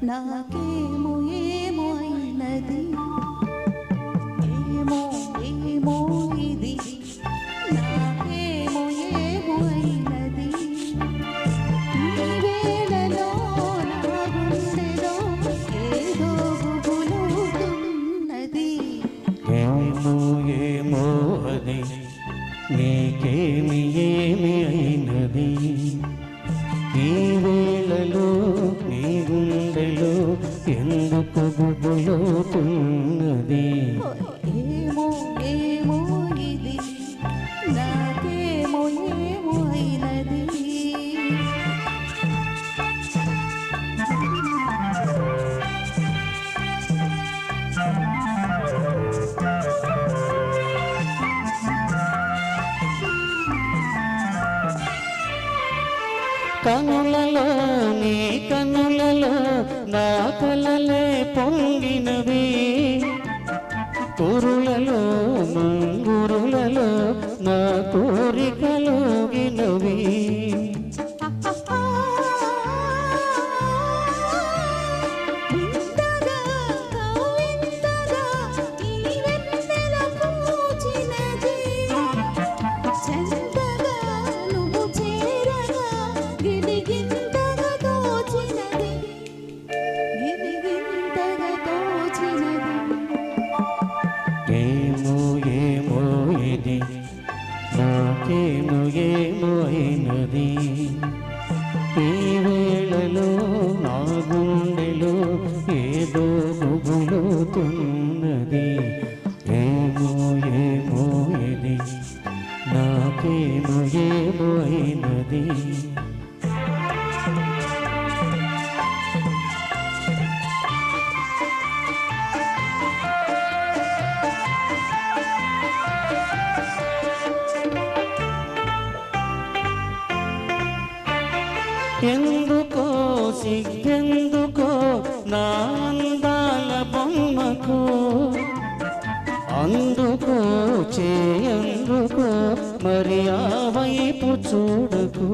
నాకేమో ఏమో అయినది ఏమో ఏమో ఇది నాకేమో ఏమో అయినది ఈ వేళలో నా గుండెలో ఏదో గుబులుతున్నది ఏమో ఏమో అది నీకేమి ఏమి అయినది ఈ వేళలో నీ గుండెలో ఎందుకు గుబులుతున్నది ఏమో ఏమో ఇది నాకేమో ఏమో అయినది కనులలో నీ కనులలో నా కలలే పొంగినవి కురులలో మంగురులలో నా కోరికలోగినవి ఏమో ఏమో ఇది నాకేమో ఏమో అయినది ఈ వేళలో నా గుండెలో ఏదో గుబులుతున్నది ఏమో ఏమో ఇది నాకేమో ఏమో అయినది ఎందుకో సిగ్గెందుకో నా అందాల బొమ్మకు అందుకో చేయందుకో మరి ఆ వైపు చూడకు